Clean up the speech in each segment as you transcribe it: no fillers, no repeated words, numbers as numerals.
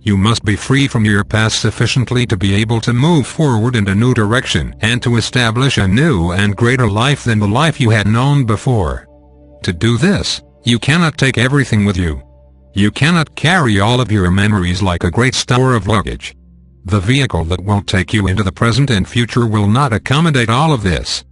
You must be free from your past sufficiently to be able to move forward in a new direction and to establish a new and greater life than the life you had known before. To do this, you cannot take everything with you. You cannot carry all of your memories like a great store of luggage. The vehicle that won't take you into the present and future will not accommodate all of this.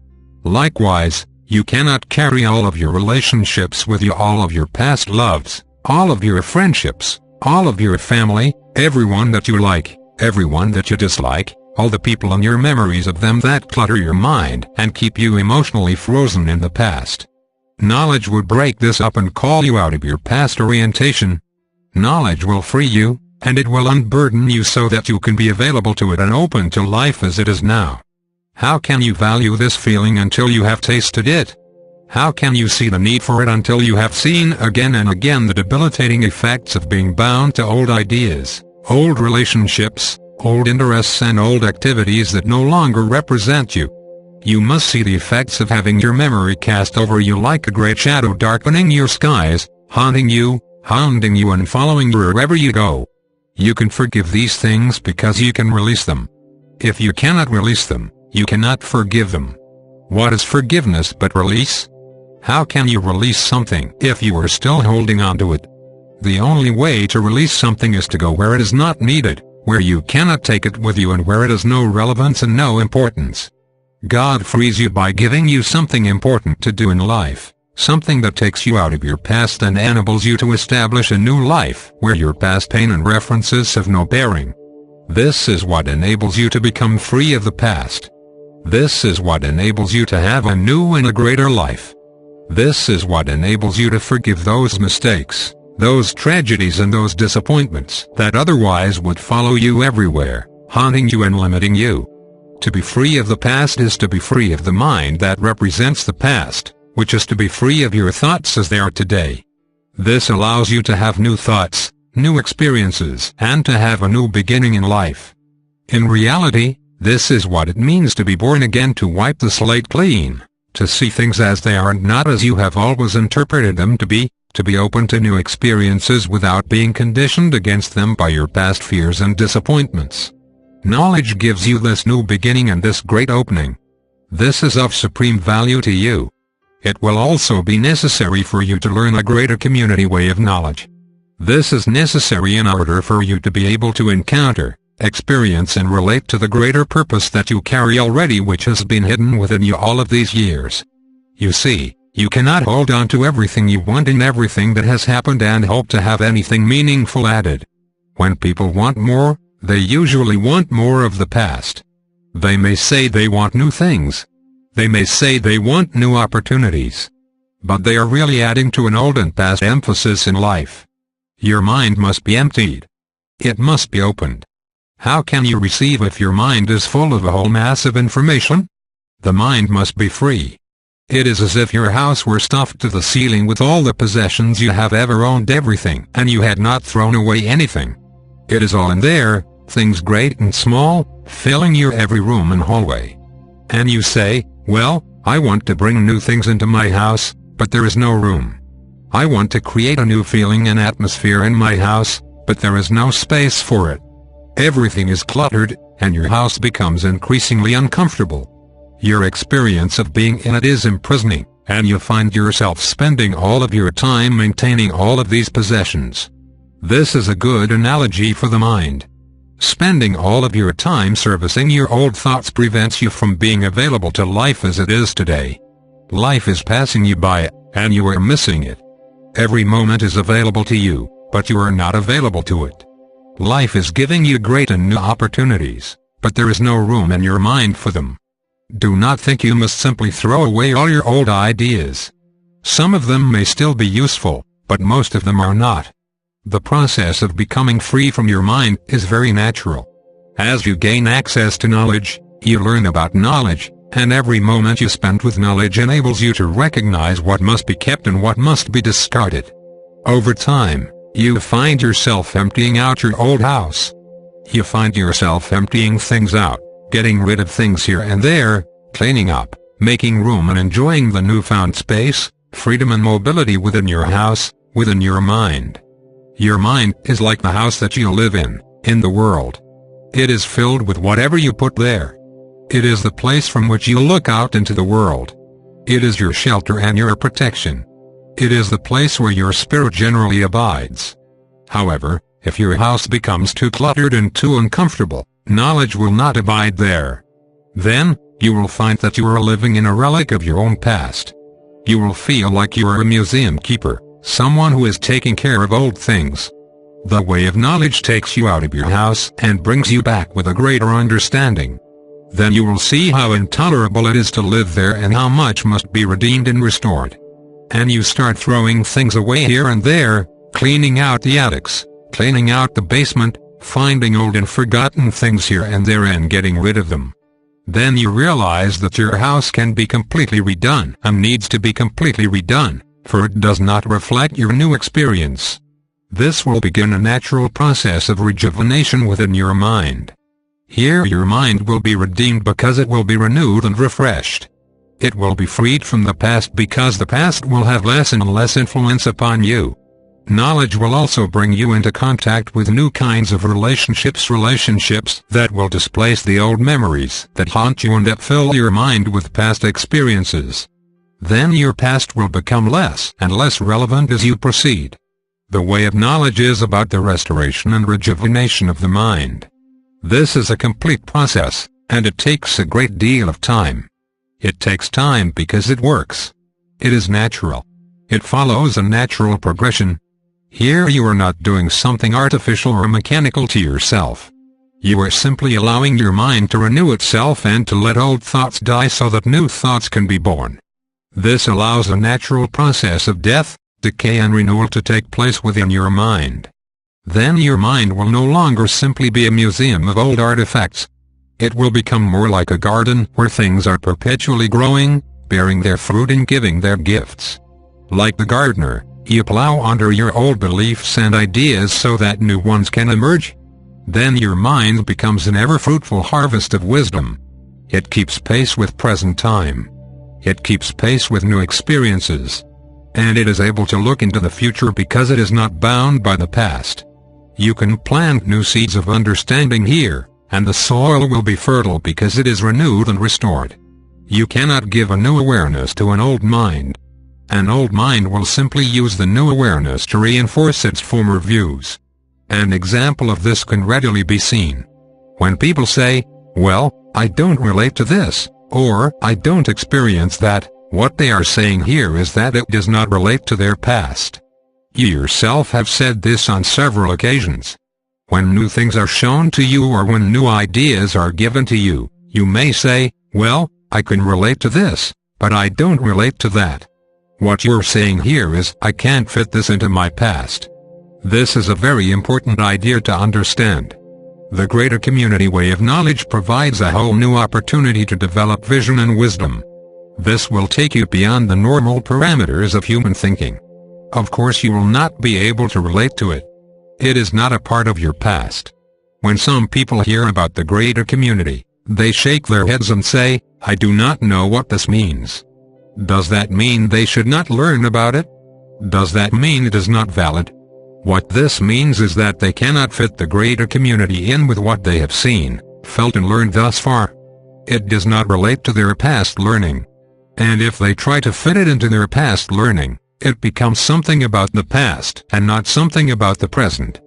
Likewise, you cannot carry all of your relationships with you, all of your past loves, all of your friendships, all of your family, everyone that you like, everyone that you dislike, all the people and your memories of them that clutter your mind and keep you emotionally frozen in the past. Knowledge would break this up and call you out of your past orientation. Knowledge will free you, and it will unburden you so that you can be available to it and open to life as it is now. How can you value this feeling until you have tasted it? How can you see the need for it until you have seen again and again the debilitating effects of being bound to old ideas, old relationships, old interests and old activities that no longer represent you? You must see the effects of having your memory cast over you like a great shadow darkening your skies, haunting you, hounding you and following you wherever you go. You can forgive these things because you can release them. If you cannot release them, you cannot forgive them. What is forgiveness but release? How can you release something if you are still holding on to it? The only way to release something is to go where it is not needed, where you cannot take it with you and where it has no relevance and no importance. God frees you by giving you something important to do in life, something that takes you out of your past and enables you to establish a new life where your past pain and references have no bearing. This is what enables you to become free of the past. This is what enables you to have a new and a greater life. This is what enables you to forgive those mistakes, those tragedies and those disappointments that otherwise would follow you everywhere, haunting you and limiting you. To be free of the past is to be free of the mind that represents the past, which is to be free of your thoughts as they are today. This allows you to have new thoughts, new experiences, and to have a new beginning in life. In reality, this is what it means to be born again, to wipe the slate clean, to see things as they are and not as you have always interpreted them to be open to new experiences without being conditioned against them by your past fears and disappointments. Knowledge gives you this new beginning and this great opening. This is of supreme value to you. It will also be necessary for you to learn a greater community way of knowledge. This is necessary in order for you to be able to encounter, experience and relate to the greater purpose that you carry already, which has been hidden within you all of these years. You see, you cannot hold on to everything you want in everything that has happened and hope to have anything meaningful added. When people want more, they usually want more of the past. They may say they want new things. They may say they want new opportunities. But they are really adding to an old and past emphasis in life. Your mind must be emptied. It must be opened. How can you receive if your mind is full of a whole mass of information? The mind must be free. It is as if your house were stuffed to the ceiling with all the possessions you have ever owned, everything, and you had not thrown away anything. It is all in there, things great and small, filling your every room and hallway. And you say, well, I want to bring new things into my house, but there is no room. I want to create a new feeling and atmosphere in my house, but there is no space for it. Everything is cluttered, and your house becomes increasingly uncomfortable. Your experience of being in it is imprisoning, and you find yourself spending all of your time maintaining all of these possessions. This is a good analogy for the mind. Spending all of your time servicing your old thoughts prevents you from being available to life as it is today. Life is passing you by, and you are missing it. Every moment is available to you, but you are not available to it. Life is giving you great and new opportunities, but there is no room in your mind for them. Do not think you must simply throw away all your old ideas. Some of them may still be useful, but most of them are not. The process of becoming free from your mind is very natural. As you gain access to knowledge, you learn about knowledge, and every moment you spend with knowledge enables you to recognize what must be kept and what must be discarded. Over time, you find yourself emptying out your old house. You find yourself emptying things out, getting rid of things here and there, cleaning up, making room and enjoying the newfound space, freedom and mobility within your house, within your mind. Your mind is like the house that you live in the world. It is filled with whatever you put there. It is the place from which you look out into the world. It is your shelter and your protection. It is the place where your spirit generally abides. However, if your house becomes too cluttered and too uncomfortable, knowledge will not abide there. Then, you will find that you are living in a relic of your own past. You will feel like you are a museum keeper, someone who is taking care of old things. The way of knowledge takes you out of your house and brings you back with a greater understanding. Then you will see how intolerable it is to live there and how much must be redeemed and restored. And you start throwing things away here and there, cleaning out the attics, cleaning out the basement, finding old and forgotten things here and there and getting rid of them. Then you realize that your house can be completely redone and needs to be completely redone, for it does not reflect your new experience. This will begin a natural process of rejuvenation within your mind. Here your mind will be redeemed because it will be renewed and refreshed. It will be freed from the past because the past will have less and less influence upon you. Knowledge will also bring you into contact with new kinds of relationships that will displace the old memories that haunt you and that fill your mind with past experiences. Then your past will become less and less relevant as you proceed. The way of knowledge is about the restoration and rejuvenation of the mind. This is a complete process, and it takes a great deal of time. It takes time because it works. It is natural. It follows a natural progression. Here you are not doing something artificial or mechanical to yourself. You are simply allowing your mind to renew itself and to let old thoughts die so that new thoughts can be born. This allows a natural process of death, decay and renewal to take place within your mind. Then your mind will no longer simply be a museum of old artifacts. It will become more like a garden where things are perpetually growing, bearing their fruit and giving their gifts. Like the gardener, you plow under your old beliefs and ideas so that new ones can emerge. Then your mind becomes an ever-fruitful harvest of wisdom. It keeps pace with present time. It keeps pace with new experiences. And it is able to look into the future because it is not bound by the past. You can plant new seeds of understanding here, and the soil will be fertile because it is renewed and restored. You cannot give a new awareness to an old mind. An old mind will simply use the new awareness to reinforce its former views. An example of this can readily be seen. When people say, "Well, I don't relate to this," or "I don't experience that," what they are saying here is that it does not relate to their past. You yourself have said this on several occasions. When new things are shown to you or when new ideas are given to you, you may say, "Well, I can relate to this, but I don't relate to that." What you're saying here is, "I can't fit this into my past." This is a very important idea to understand. The greater community way of knowledge provides a whole new opportunity to develop vision and wisdom. This will take you beyond the normal parameters of human thinking. Of course you will not be able to relate to it. It is not a part of your past. When some people hear about the greater community, they shake their heads and say, "I do not know what this means." Does that mean they should not learn about it? Does that mean it is not valid? What this means is that they cannot fit the greater community in with what they have seen, felt and learned thus far. It does not relate to their past learning. And if they try to fit it into their past learning, it becomes something about the past and not something about the present.